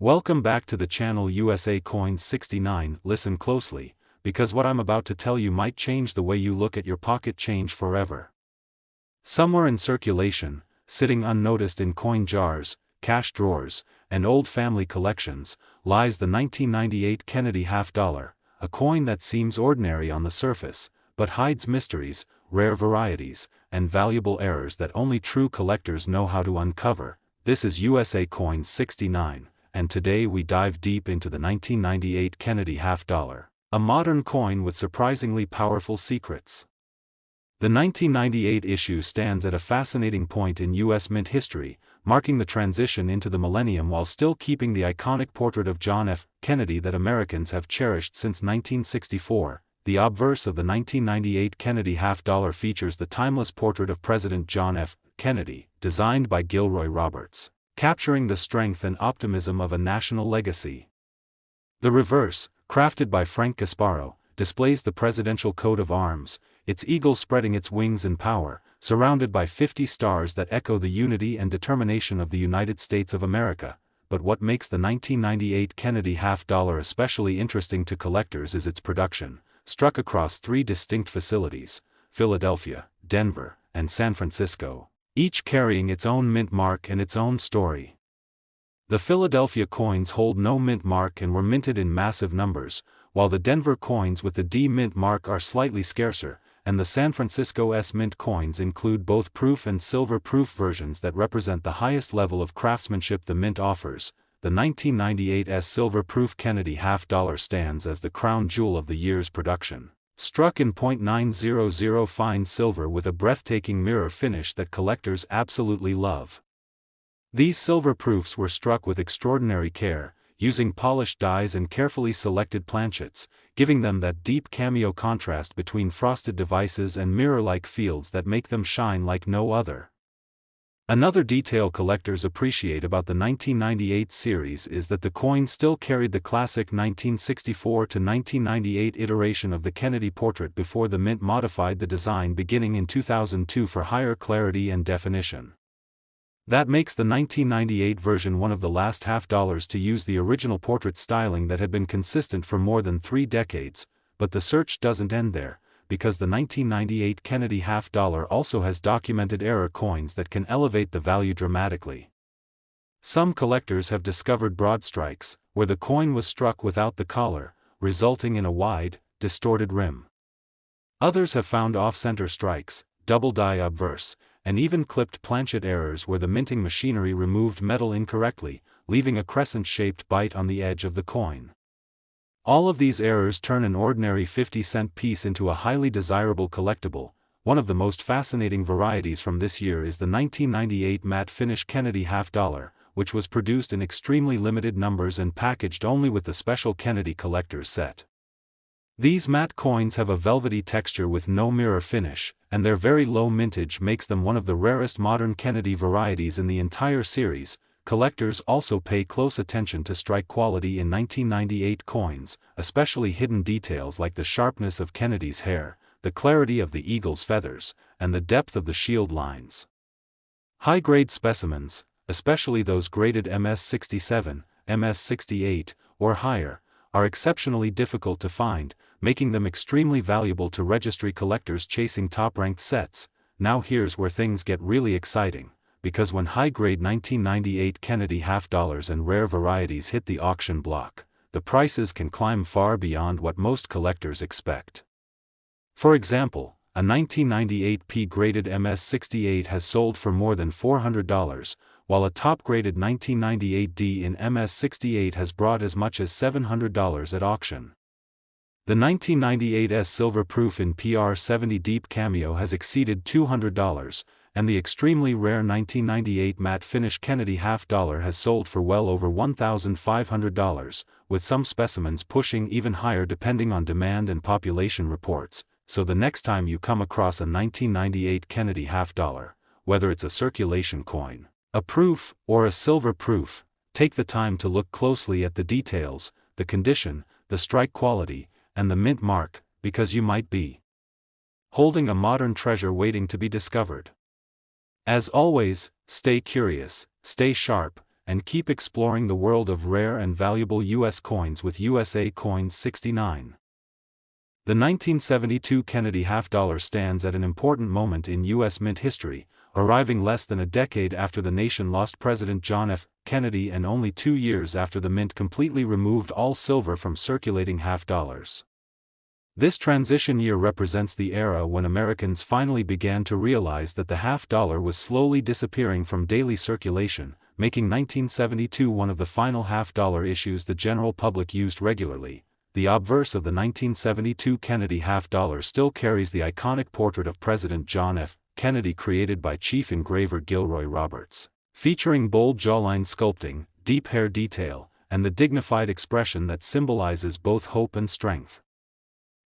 Welcome back to the channel USA Coins 69. Listen closely, because what I'm about to tell you might change the way you look at your pocket change forever. Somewhere in circulation, sitting unnoticed in coin jars, cash drawers, and old family collections, lies the 1998 Kennedy half-dollar, a coin that seems ordinary on the surface, but hides mysteries, rare varieties, and valuable errors that only true collectors know how to uncover. This is USA Coins 69. And today we dive deep into the 1998 Kennedy half-dollar, a modern coin with surprisingly powerful secrets. The 1998 issue stands at a fascinating point in U.S. mint history, marking the transition into the millennium while still keeping the iconic portrait of John F. Kennedy that Americans have cherished since 1964. The obverse of the 1998 Kennedy half-dollar features the timeless portrait of President John F. Kennedy, designed by Gilroy Roberts, capturing the strength and optimism of a national legacy. The reverse, crafted by Frank Gasparro, displays the presidential coat of arms, its eagle spreading its wings in power, surrounded by 50 stars that echo the unity and determination of the United States of America. But what makes the 1998 Kennedy half-dollar especially interesting to collectors is its production, struck across three distinct facilities: Philadelphia, Denver, and San Francisco, each carrying its own mint mark and its own story. The Philadelphia coins hold no mint mark and were minted in massive numbers, while the Denver coins with the D mint mark are slightly scarcer, and the San Francisco S mint coins include both proof and silver proof versions that represent the highest level of craftsmanship the mint offers. The 1998 S silver proof Kennedy half-dollar stands as the crown jewel of the year's production, struck in .900 fine silver with a breathtaking mirror finish that collectors absolutely love. These silver proofs were struck with extraordinary care, using polished dies and carefully selected planchets, giving them that deep cameo contrast between frosted devices and mirror-like fields that make them shine like no other. Another detail collectors appreciate about the 1998 series is that the coin still carried the classic 1964 to 1998 iteration of the Kennedy portrait before the mint modified the design beginning in 2002 for higher clarity and definition. That makes the 1998 version one of the last half-dollars to use the original portrait styling that had been consistent for more than 3 decades, but the search doesn't end there, because the 1998 Kennedy half-dollar also has documented error coins that can elevate the value dramatically. Some collectors have discovered broad strikes, where the coin was struck without the collar, resulting in a wide, distorted rim. Others have found off-center strikes, double die obverse, and even clipped planchet errors where the minting machinery removed metal incorrectly, leaving a crescent-shaped bite on the edge of the coin. All of these errors turn an ordinary 50-cent piece into a highly desirable collectible. One of the most fascinating varieties from this year is the 1998 matte finish Kennedy half-dollar, which was produced in extremely limited numbers and packaged only with the special Kennedy collector's set. These matte coins have a velvety texture with no mirror finish, and their very low mintage makes them one of the rarest modern Kennedy varieties in the entire series. Collectors also pay close attention to strike quality in 1998 coins, especially hidden details like the sharpness of Kennedy's hair, the clarity of the eagle's feathers, and the depth of the shield lines. High-grade specimens, especially those graded MS-67, MS-68, or higher, are exceptionally difficult to find, making them extremely valuable to registry collectors chasing top-ranked sets. Now here's where things get really exciting, because when high-grade 1998 Kennedy half-dollars and rare varieties hit the auction block, the prices can climb far beyond what most collectors expect. For example, a 1998 P-graded MS-68 has sold for more than $400, while a top-graded 1998 D in MS-68 has brought as much as $700 at auction. The 1998 S silver proof in PR70 Deep Cameo has exceeded $200, and the extremely rare 1998 matte finish Kennedy half-dollar has sold for well over $1,500, with some specimens pushing even higher depending on demand and population reports. So the next time you come across a 1998 Kennedy half-dollar, whether it's a circulation coin, a proof, or a silver proof, take the time to look closely at the details, the condition, the strike quality, and the mint mark, because you might be holding a modern treasure waiting to be discovered. As always, stay curious, stay sharp, and keep exploring the world of rare and valuable U.S. coins with USA Coins 69. The 1972 Kennedy half-dollar stands at an important moment in U.S. mint history, arriving less than a decade after the nation lost President John F. Kennedy and only 2 years after the mint completely removed all silver from circulating half-dollars. This transition year represents the era when Americans finally began to realize that the half-dollar was slowly disappearing from daily circulation, making 1972 one of the final half-dollar issues the general public used regularly. The obverse of the 1972 Kennedy half-dollar still carries the iconic portrait of President John F. Kennedy created by chief engraver Gilroy Roberts, featuring bold jawline sculpting, deep hair detail, and the dignified expression that symbolizes both hope and strength.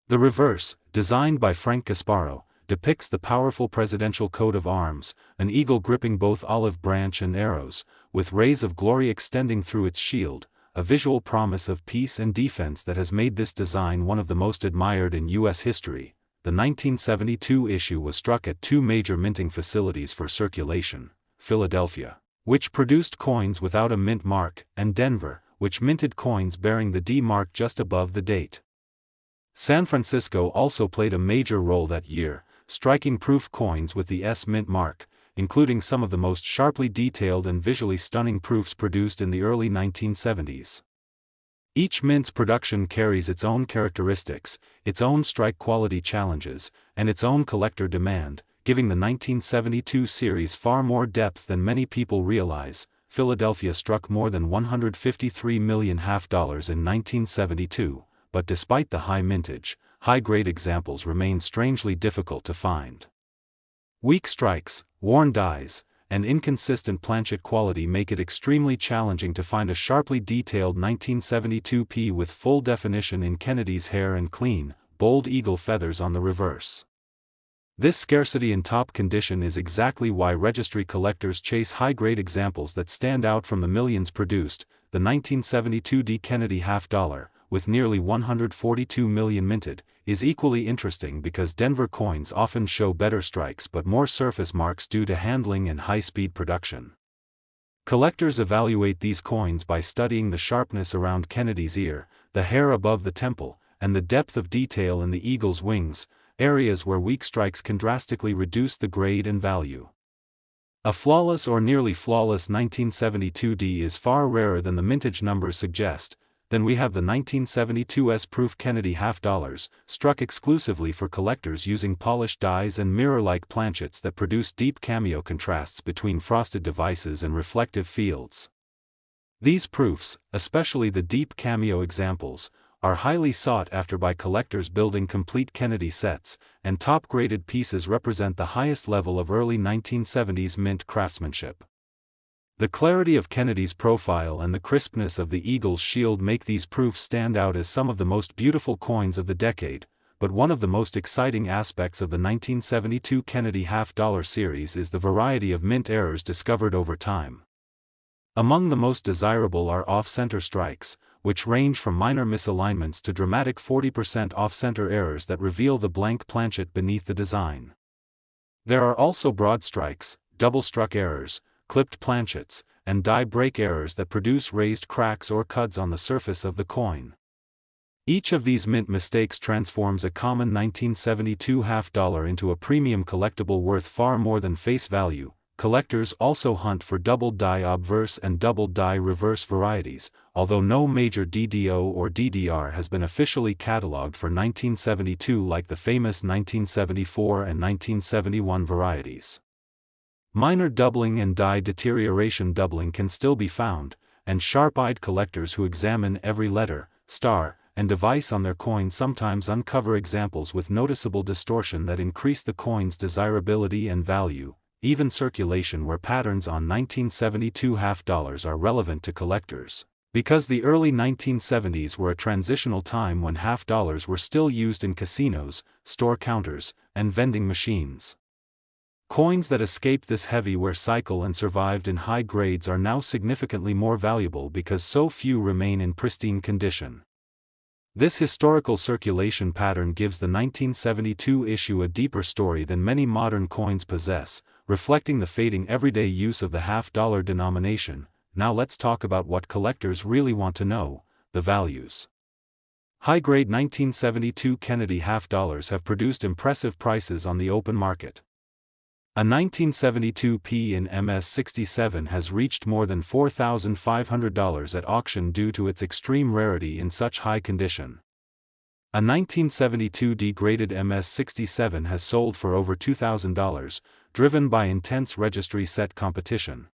The reverse, designed by Frank Gasparo, depicts the powerful presidential coat of arms, an eagle gripping both olive branch and arrows, with rays of glory extending through its shield, a visual promise of peace and defense that has made this design one of the most admired in U.S. history. The 1972 issue was struck at 2 major minting facilities for circulation: Philadelphia, which produced coins without a mint mark, and Denver, which minted coins bearing the D mark just above the date. San Francisco also played a major role that year, striking proof coins with the S mint mark, including some of the most sharply detailed and visually stunning proofs produced in the early 1970s. Each mint's production carries its own characteristics, its own strike quality challenges, and its own collector demand, giving the 1972 series far more depth than many people realize. Philadelphia struck more than 153 million half-dollars in 1972, but despite the high mintage, high-grade examples remain strangely difficult to find. Weak strikes, worn dies, and inconsistent planchet quality make it extremely challenging to find a sharply detailed 1972 P with full definition in Kennedy's hair and clean, bold eagle feathers on the reverse. This scarcity in top condition is exactly why registry collectors chase high-grade examples that stand out from the millions produced. The 1972 D Kennedy half-dollar, with nearly 142 million minted, is equally interesting because Denver coins often show better strikes but more surface marks due to handling and high-speed production. Collectors evaluate these coins by studying the sharpness around Kennedy's ear, the hair above the temple, and the depth of detail in the eagle's wings, areas where weak strikes can drastically reduce the grade and value. A flawless or nearly flawless 1972 D is far rarer than the mintage numbers suggest. Then we have the 1972 S-proof Kennedy half-dollars, struck exclusively for collectors using polished dies and mirror-like planchets that produce deep cameo contrasts between frosted devices and reflective fields. These proofs, especially the deep cameo examples, are highly sought after by collectors building complete Kennedy sets, and top-graded pieces represent the highest level of early 1970s mint craftsmanship. The clarity of Kennedy's profile and the crispness of the eagle's shield make these proofs stand out as some of the most beautiful coins of the decade, but one of the most exciting aspects of the 1972 Kennedy half-dollar series is the variety of mint errors discovered over time. Among the most desirable are off-center strikes, which range from minor misalignments to dramatic 40% off-center errors that reveal the blank planchet beneath the design. There are also broad strikes, double-struck errors, clipped planchets, and die break errors that produce raised cracks or cuts on the surface of the coin. Each of these mint mistakes transforms a common 1972 half-dollar into a premium collectible worth far more than face value. Collectors also hunt for double die obverse and double die reverse varieties, although no major DDO or DDR has been officially catalogued for 1972 like the famous 1974 and 1971 varieties. Minor doubling and die deterioration doubling can still be found, and sharp-eyed collectors who examine every letter, star, and device on their coin sometimes uncover examples with noticeable distortion that increase the coin's desirability and value. Even circulation where patterns on 1972 half-dollars are relevant to collectors, because the early 1970s were a transitional time when half-dollars were still used in casinos, store counters, and vending machines. Coins that escaped this heavy wear cycle and survived in high grades are now significantly more valuable because so few remain in pristine condition. This historical circulation pattern gives the 1972 issue a deeper story than many modern coins possess, reflecting the fading everyday use of the half-dollar denomination. now let's talk about what collectors really want to know: the values. High-grade 1972 Kennedy half dollars have produced impressive prices on the open market. A 1972 P in MS-67 has reached more than $4,500 at auction due to its extreme rarity in such high condition. A 1972 degraded MS-67 has sold for over $2,000, driven by intense registry set competition.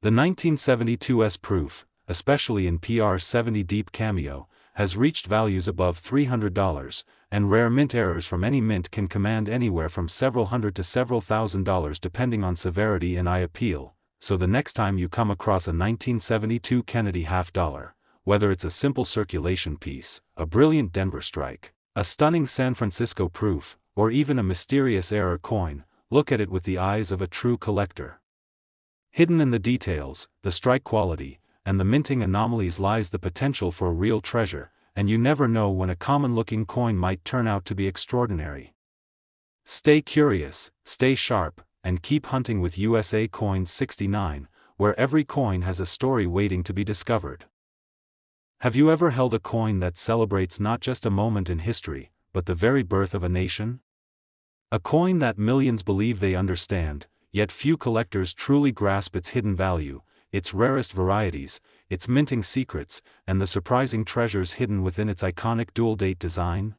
The 1972 S proof, especially in PR-70 Deep Cameo, has reached values above $300, and rare mint errors from any mint can command anywhere from several hundred to several $1,000s depending on severity and eye appeal. So the next time you come across a 1972 Kennedy half dollar, whether it's a simple circulation piece, a brilliant Denver strike, a stunning San Francisco proof, or even a mysterious error coin, look at it with the eyes of a true collector. Hidden in the details, the strike quality, and the minting anomalies lies the potential for a real treasure, and you never know when a common-looking coin might turn out to be extraordinary. Stay curious, stay sharp, and keep hunting with USA Coins 69, where every coin has a story waiting to be discovered. Have you ever held a coin that celebrates not just a moment in history, but the very birth of a nation? A coin that millions believe they understand, yet few collectors truly grasp its hidden value, its rarest varieties, its minting secrets, and the surprising treasures hidden within its iconic dual-date design?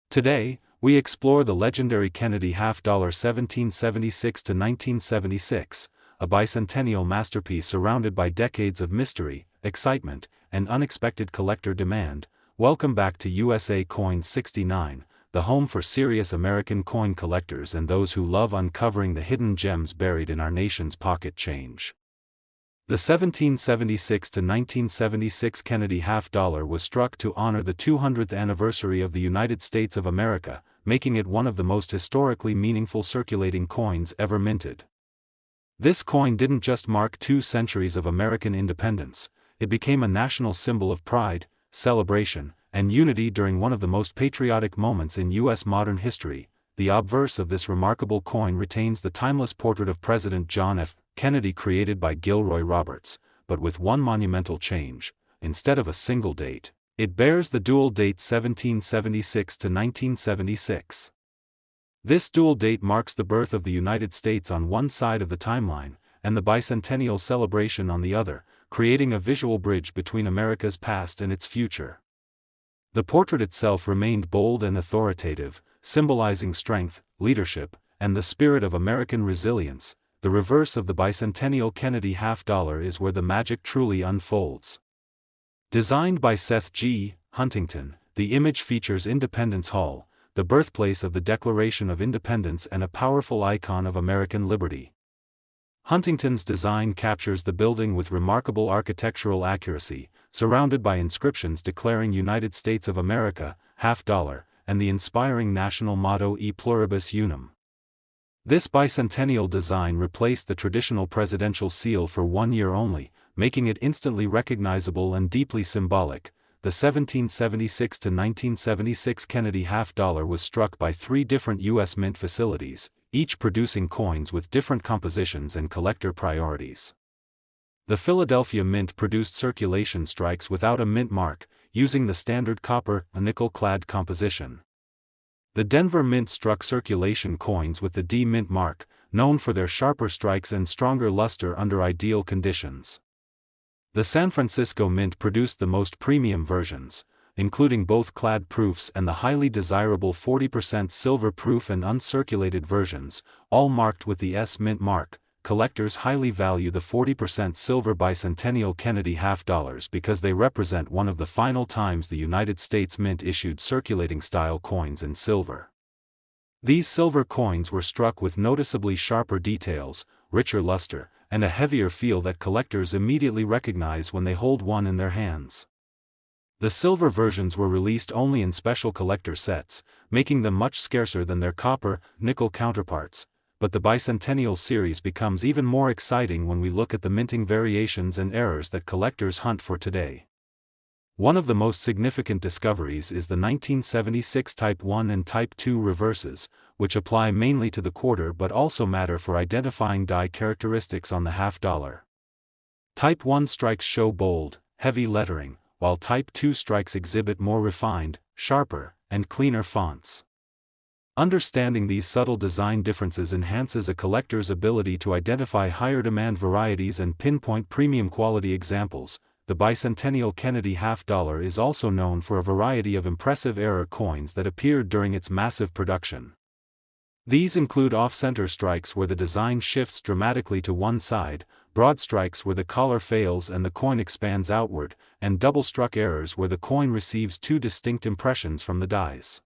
Today, we explore the legendary Kennedy half dollar 1776 to 1976, a bicentennial masterpiece surrounded by decades of mystery, excitement, and unexpected collector demand. Welcome back to USA Coins 69, the home for serious American coin collectors and those who love uncovering the hidden gems buried in our nation's pocket change. The 1776 to 1976 Kennedy half dollar was struck to honor the 200th anniversary of the United States of America, making it one of the most historically meaningful circulating coins ever minted. This coin didn't just mark 2 centuries of American independence, it became a national symbol of pride, celebration, and unity during one of the most patriotic moments in U.S. modern history. The obverse of this remarkable coin retains the timeless portrait of President John F. Kennedy created by Gilroy Roberts, but with one monumental change: instead of a single date, it bears the dual date 1776 to 1976. This dual date marks the birth of the United States on one side of the timeline, and the bicentennial celebration on the other, creating a visual bridge between America's past and its future. The portrait itself remained bold and authoritative, symbolizing strength, leadership, and the spirit of American resilience. The reverse of the bicentennial Kennedy half dollar is where the magic truly unfolds. Designed by Seth G. Huntington, the image features Independence Hall, the birthplace of the Declaration of Independence and a powerful icon of American liberty. Huntington's design captures the building with remarkable architectural accuracy, surrounded by inscriptions declaring United States of America, half dollar, and the inspiring national motto E Pluribus Unum. This bicentennial design replaced the traditional presidential seal for 1 year only, making it instantly recognizable and deeply symbolic. The 1776 to 1976 Kennedy half dollar was struck by 3 different U.S. mint facilities, each producing coins with different compositions and collector priorities. The Philadelphia Mint produced circulation strikes without a mint mark, using the standard copper, nickel-clad composition. The Denver Mint struck circulation coins with the D mint mark, known for their sharper strikes and stronger luster under ideal conditions. The San Francisco Mint produced the most premium versions, including both clad proofs and the highly desirable 40% silver proof and uncirculated versions, all marked with the S mint mark. Collectors highly value the 40% silver bicentennial Kennedy half dollars because they represent one of the final times the United States Mint issued circulating style coins in silver. These silver coins were struck with noticeably sharper details, richer luster, and a heavier feel that collectors immediately recognize when they hold one in their hands. The silver versions were released only in special collector sets, making them much scarcer than their copper, nickel counterparts. But the bicentennial series becomes even more exciting when we look at the minting variations and errors that collectors hunt for today. One of the most significant discoveries is the 1976 Type 1 and Type 2 reverses, which apply mainly to the quarter but also matter for identifying die characteristics on the half dollar. Type 1 strikes show bold, heavy lettering, while Type 2 strikes exhibit more refined, sharper, and cleaner fonts. Understanding these subtle design differences enhances a collector's ability to identify higher demand varieties and pinpoint premium quality examples. The bicentennial Kennedy half-dollar is also known for a variety of impressive error coins that appeared during its massive production. These include off-center strikes where the design shifts dramatically to one side, broad strikes where the collar fails and the coin expands outward, and double-struck errors where the coin receives two distinct impressions from the dies.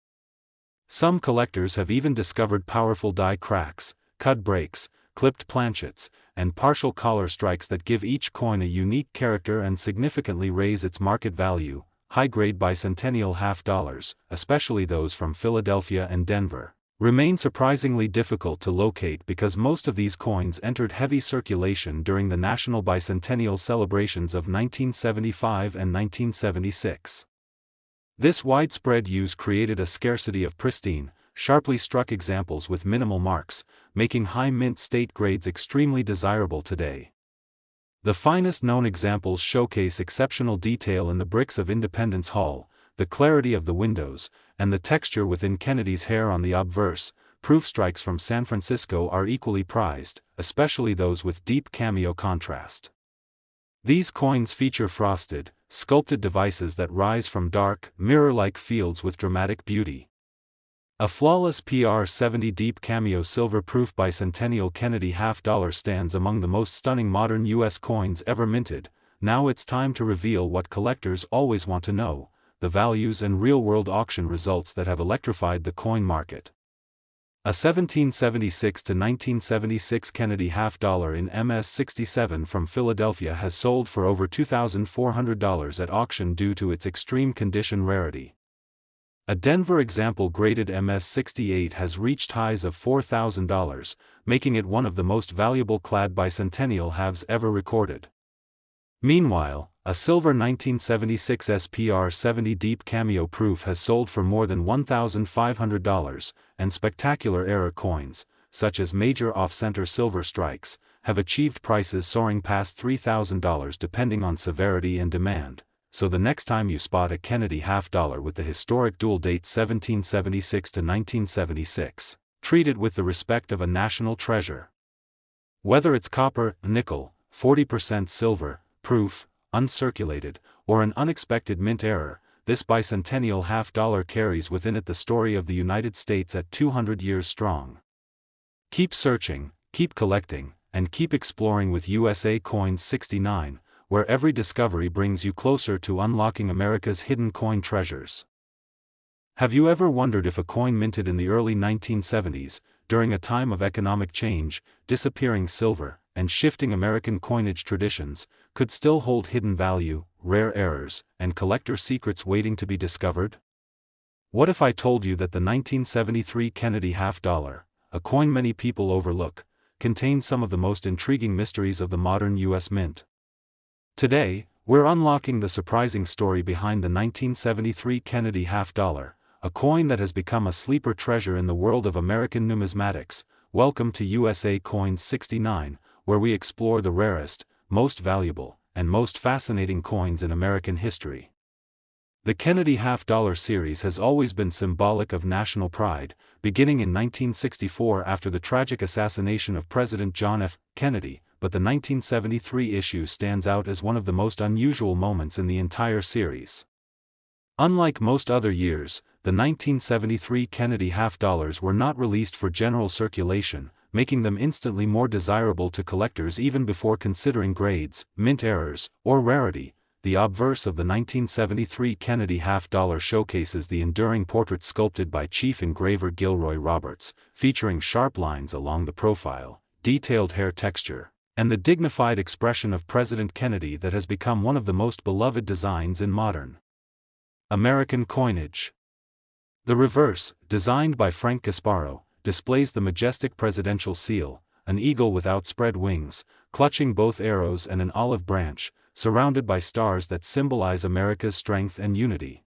Some collectors have even discovered powerful die cracks, cut breaks, clipped planchets, and partial collar strikes that give each coin a unique character and significantly raise its market value. High-grade bicentennial half-dollars, especially those from Philadelphia and Denver, remain surprisingly difficult to locate because most of these coins entered heavy circulation during the national bicentennial celebrations of 1975 and 1976. This widespread use created a scarcity of pristine, sharply struck examples with minimal marks, making high mint state grades extremely desirable today. The finest known examples showcase exceptional detail in the bricks of Independence Hall, the clarity of the windows, and the texture within Kennedy's hair on the obverse. Proof strikes from San Francisco are equally prized, especially those with deep cameo contrast. These coins feature frosted, sculpted devices that rise from dark, mirror-like fields with dramatic beauty. A flawless PR70 deep cameo silver-proof bicentennial Kennedy half-dollar stands among the most stunning modern U.S. coins ever minted. Now it's time to reveal what collectors always want to know: the values and real-world auction results that have electrified the coin market. A 1776 to 1976 Kennedy half-dollar in MS-67 from Philadelphia has sold for over $2,400 at auction due to its extreme condition rarity. A Denver example graded MS-68 has reached highs of $4,000, making it one of the most valuable clad bicentennial halves ever recorded. Meanwhile, a silver 1976 SPR-70 deep cameo proof has sold for more than $1,500, and spectacular error coins, such as major off-center silver strikes, have achieved prices soaring past $3,000 depending on severity and demand. So the next time you spot a Kennedy half-dollar with the historic dual date 1776 to 1976, treat it with the respect of a national treasure. Whether it's copper, nickel, 40% silver, proof, uncirculated, or an unexpected mint error, this bicentennial half-dollar carries within it the story of the United States at 200 years strong. Keep searching, keep collecting, and keep exploring with USA Coins 69, where every discovery brings you closer to unlocking America's hidden coin treasures. Have you ever wondered if a coin minted in the early 1970s, during a time of economic change, disappearing silver, and shifting American coinage traditions, could still hold hidden value, rare errors, and collector secrets waiting to be discovered? What if I told you that the 1973 Kennedy half-dollar, a coin many people overlook, contains some of the most intriguing mysteries of the modern U.S. mint? Today, we're unlocking the surprising story behind the 1973 Kennedy half-dollar, a coin that has become a sleeper treasure in the world of American numismatics. Welcome to USA Coins 69, where we explore the rarest, most valuable, and most fascinating coins in American history. The Kennedy half-dollar series has always been symbolic of national pride, beginning in 1964 after the tragic assassination of President John F. Kennedy, but the 1973 issue stands out as one of the most unusual moments in the entire series. Unlike most other years, the 1973 Kennedy half-dollars were not released for general circulation, making them instantly more desirable to collectors even before considering grades, mint errors, or rarity. The obverse of the 1973 Kennedy half-dollar showcases the enduring portrait sculpted by Chief Engraver Gilroy Roberts, featuring sharp lines along the profile, detailed hair texture, and the dignified expression of President Kennedy that has become one of the most beloved designs in modern American coinage. The reverse, designed by Frank Gasparo, displays the majestic presidential seal, an eagle with outspread wings, clutching both arrows and an olive branch, surrounded by stars that symbolize America's strength and unity.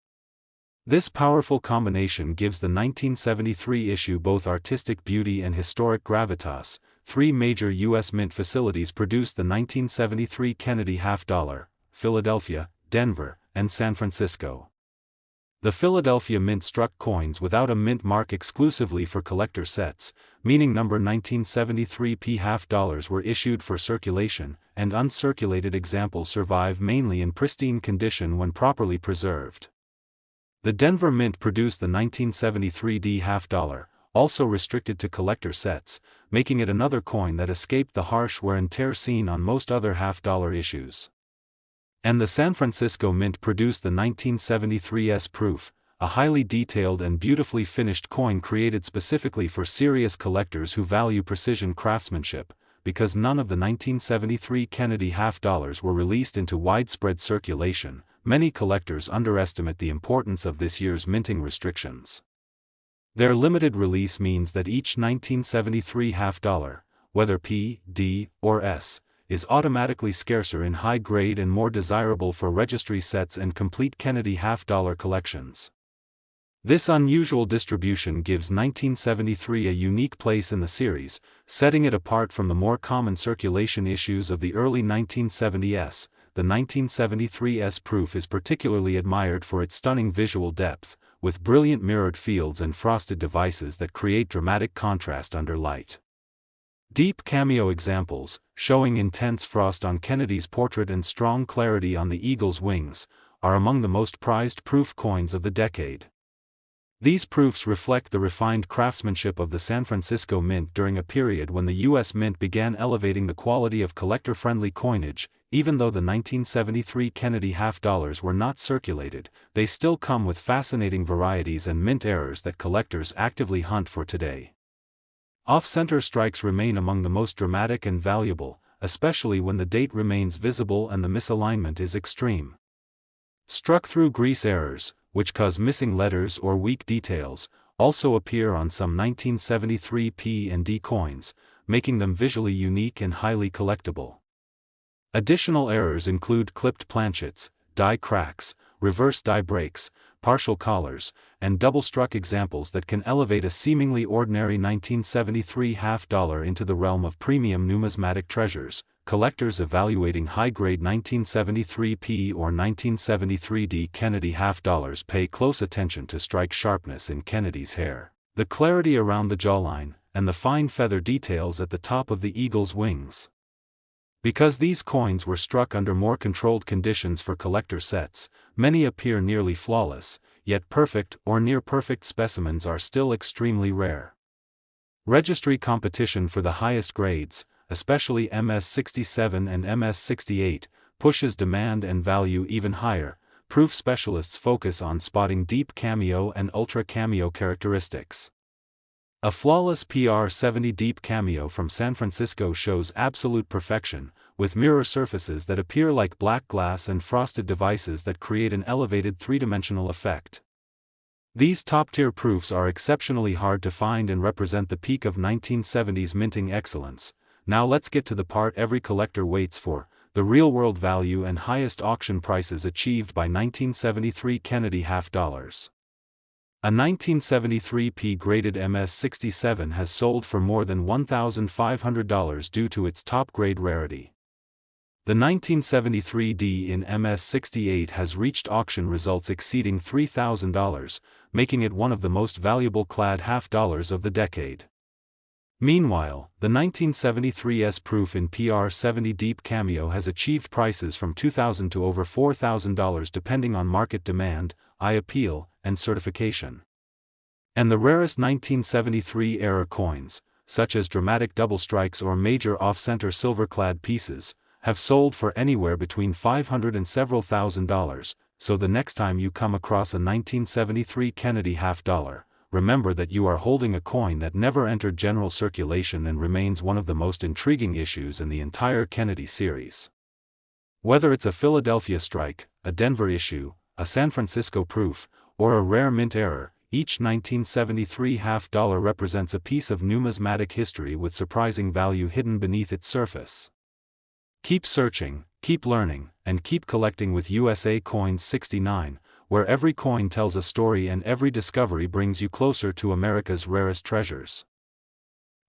This powerful combination gives the 1973 issue both artistic beauty and historic gravitas. three major U.S. mint facilities produced the 1973 Kennedy half-dollar: Philadelphia, Denver, and San Francisco. The Philadelphia Mint struck coins without a mint mark exclusively for collector sets, meaning number 1973p half-dollars were issued for circulation, and uncirculated examples survive mainly in pristine condition when properly preserved. The Denver Mint produced the 1973d half-dollar, also restricted to collector sets, making it another coin that escaped the harsh wear and tear seen on most other half-dollar issues. And the San Francisco Mint produced the 1973s proof, a highly detailed and beautifully finished coin created specifically for serious collectors who value precision craftsmanship. Because none of the 1973 Kennedy half-dollars were released into widespread circulation, many collectors underestimate the importance of this year's minting restrictions. Their limited release means that each 1973 half-dollar, whether P, D, or S, is automatically scarcer in high grade and more desirable for registry sets and complete Kennedy half-dollar collections. This unusual distribution gives 1973 a unique place in the series, setting it apart from the more common circulation issues of the early 1970s. The 1973s proof is particularly admired for its stunning visual depth, with brilliant mirrored fields and frosted devices that create dramatic contrast under light. Deep cameo examples, showing intense frost on Kennedy's portrait and strong clarity on the eagle's wings, are among the most prized proof coins of the decade. These proofs reflect the refined craftsmanship of the San Francisco Mint during a period when the U.S. Mint began elevating the quality of collector-friendly coinage. Even though the 1973 Kennedy half-dollars were not circulated, they still come with fascinating varieties and mint errors that collectors actively hunt for today. Off-center strikes remain among the most dramatic and valuable, especially when the date remains visible and the misalignment is extreme. Struck-through grease errors, which cause missing letters or weak details, also appear on some 1973 P and D coins, making them visually unique and highly collectible. Additional errors include clipped planchets, die cracks, reverse die breaks, partial collars, and double-struck examples that can elevate a seemingly ordinary 1973 half-dollar into the realm of premium numismatic treasures. Collectors evaluating high-grade 1973p or 1973d Kennedy half-dollars pay close attention to strike sharpness in Kennedy's hair, the clarity around the jawline, and the fine feather details at the top of the eagle's wings. Because these coins were struck under more controlled conditions for collector sets, many appear nearly flawless, yet perfect or near-perfect specimens are still extremely rare. Registry competition for the highest grades, especially MS-67 and MS-68, pushes demand and value even higher. Proof specialists focus on spotting deep cameo and ultra cameo characteristics. A flawless PR-70 deep cameo from San Francisco shows absolute perfection, with mirror surfaces that appear like black glass and frosted devices that create an elevated three-dimensional effect. These top-tier proofs are exceptionally hard to find and represent the peak of 1970s minting excellence. Now let's get to the part every collector waits for, the real-world value and highest auction prices achieved by 1973 Kennedy half-dollars. A 1973 P-graded MS-67 has sold for more than $1,500 due to its top-grade rarity. The 1973 D in MS-68 has reached auction results exceeding $3,000, making it one of the most valuable clad half-dollars of the decade. Meanwhile, the 1973's proof in PR-70 deep cameo has achieved prices from $2,000 to over $4,000 depending on market demand, eye appeal, and certification. And the rarest 1973 era coins, such as dramatic double strikes or major off-center silver-clad pieces, have sold for anywhere between $500 and several $1,000, so the next time you come across a 1973 Kennedy half-dollar, remember that you are holding a coin that never entered general circulation and remains one of the most intriguing issues in the entire Kennedy series. Whether it's a Philadelphia strike, a Denver issue, a San Francisco proof, or a rare mint error, each 1973 half-dollar represents a piece of numismatic history with surprising value hidden beneath its surface. Keep searching, keep learning, and keep collecting with USA Coins 69, where every coin tells a story and every discovery brings you closer to America's rarest treasures.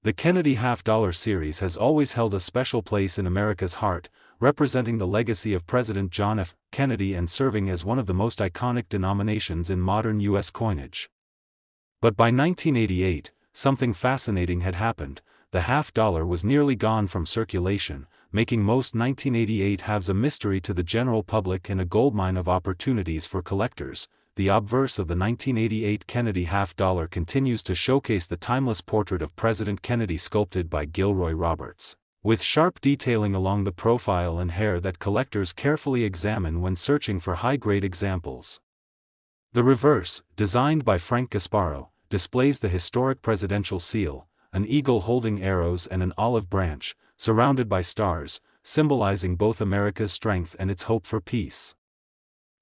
The Kennedy half-dollar series has always held a special place in America's heart, representing the legacy of President John F. Kennedy and serving as one of the most iconic denominations in modern U.S. coinage. But by 1988, something fascinating had happened. The half-dollar was nearly gone from circulation, making most 1988 halves a mystery to the general public and a goldmine of opportunities for collectors. The obverse of the 1988 Kennedy half-dollar continues to showcase the timeless portrait of President Kennedy sculpted by Gilroy Roberts, with sharp detailing along the profile and hair that collectors carefully examine when searching for high-grade examples. The reverse, designed by Frank Gasparo, displays the historic presidential seal, an eagle holding arrows and an olive branch, surrounded by stars, symbolizing both America's strength and its hope for peace.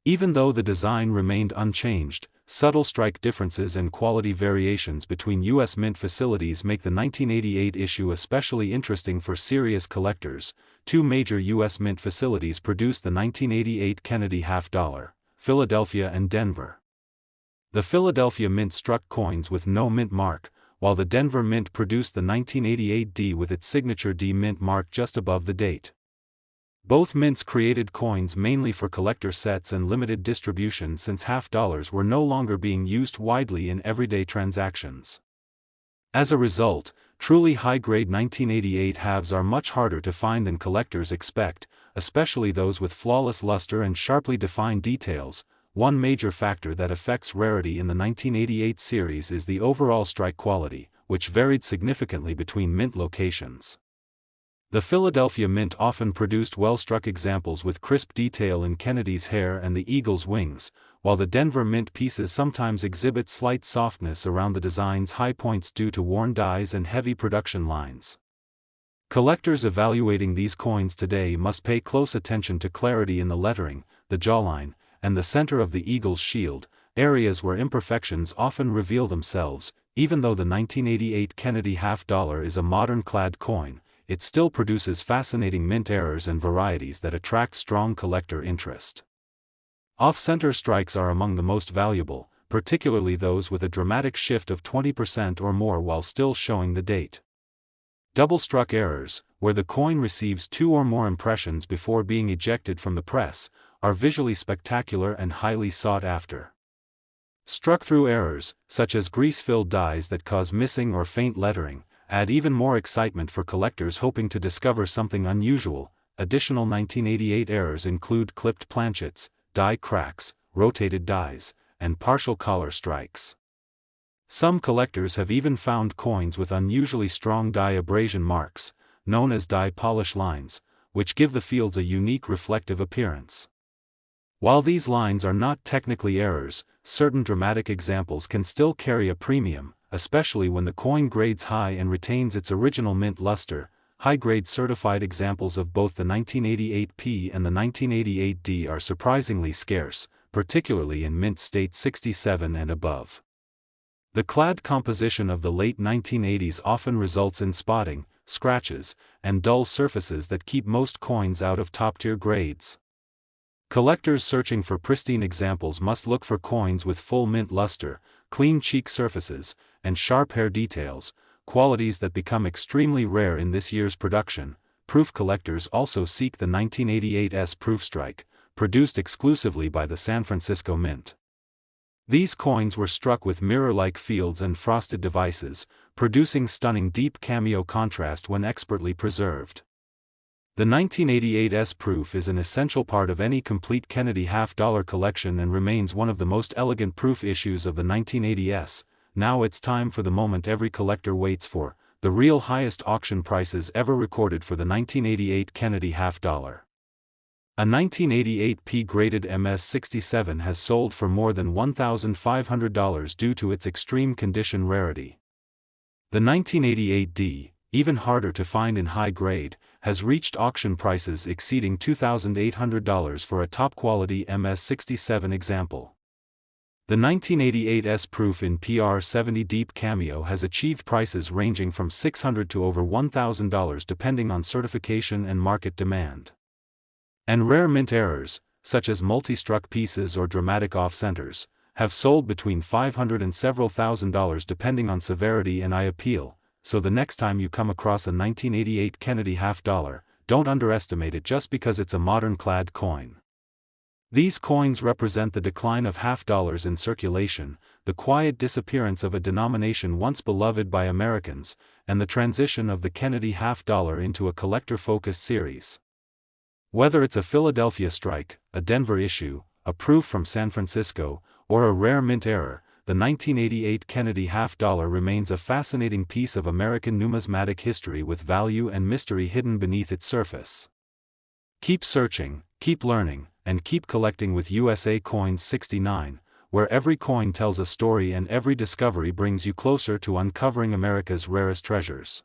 Even though the design remained unchanged, subtle strike differences and quality variations between U.S. Mint facilities make the 1988 issue especially interesting for serious collectors. Two major U.S. Mint facilities produced the 1988 Kennedy half-dollar, Philadelphia and Denver. The Philadelphia Mint struck coins with no mint mark, while the Denver Mint produced the 1988 D with its signature D mint mark just above the date. Both mints created coins mainly for collector sets and limited distribution since half-dollars were no longer being used widely in everyday transactions. As a result, truly high-grade 1988 halves are much harder to find than collectors expect, especially those with flawless luster and sharply defined details. One major factor that affects rarity in the 1988 series is the overall strike quality, which varied significantly between mint locations. The Philadelphia Mint often produced well-struck examples with crisp detail in Kennedy's hair and the eagle's wings, while the Denver Mint pieces sometimes exhibit slight softness around the design's high points due to worn dies and heavy production lines. Collectors evaluating these coins today must pay close attention to clarity in the lettering, the jawline, and the center of the eagle's shield, areas where imperfections often reveal themselves. Even though the 1988 Kennedy half-dollar is a modern-clad coin, it still produces fascinating mint errors and varieties that attract strong collector interest. Off-center strikes are among the most valuable, particularly those with a dramatic shift of 20% or more while still showing the date. Double-struck errors, where the coin receives two or more impressions before being ejected from the press, are visually spectacular and highly sought after. Struck-through errors, such as grease-filled dies that cause missing or faint lettering, add even more excitement for collectors hoping to discover something unusual. Additional 1988 errors include clipped planchets, die cracks, rotated dies, and partial collar strikes. Some collectors have even found coins with unusually strong die abrasion marks, known as die polish lines, which give the fields a unique reflective appearance. While these lines are not technically errors, certain dramatic examples can still carry a premium, especially when the coin grades high and retains its original mint luster. High-grade certified examples of both the 1988P and the 1988D are surprisingly scarce, particularly in mint state 67 and above. The clad composition of the late 1980s often results in spotting, scratches, and dull surfaces that keep most coins out of top-tier grades. Collectors searching for pristine examples must look for coins with full mint luster, clean cheek surfaces, and sharp hair details, qualities that become extremely rare in this year's production. Proof collectors also seek the 1988's Proof Strike, produced exclusively by the San Francisco Mint. These coins were struck with mirror-like fields and frosted devices, producing stunning deep cameo contrast when expertly preserved. The 1988's Proof is an essential part of any complete Kennedy half-dollar collection and remains one of the most elegant proof issues of the 1980s. Now it's time for the moment every collector waits for, the real highest auction prices ever recorded for the 1988 Kennedy half-dollar. A 1988P graded MS-67 has sold for more than $1,500 due to its extreme condition rarity. The 1988D, even harder to find in high grade, has reached auction prices exceeding $2,800 for a top-quality MS-67 example. The 1988's Proof in PR70 Deep Cameo has achieved prices ranging from $600 to over $1,000 depending on certification and market demand. And rare mint errors, such as multi-struck pieces or dramatic off-centers, have sold between $500 and several $1,000 depending on severity and eye appeal. so the next time you come across a 1988 Kennedy half-dollar, don't underestimate it just because it's a modern-clad coin. These coins represent the decline of half-dollars in circulation, the quiet disappearance of a denomination once beloved by Americans, and the transition of the Kennedy half-dollar into a collector-focused series. Whether it's a Philadelphia strike, a Denver issue, a proof from San Francisco, or a rare mint error, the 1988 Kennedy half-dollar remains a fascinating piece of American numismatic history with value and mystery hidden beneath its surface. Keep searching, keep learning, and keep collecting with USA Coins 69, where every coin tells a story and every discovery brings you closer to uncovering America's rarest treasures.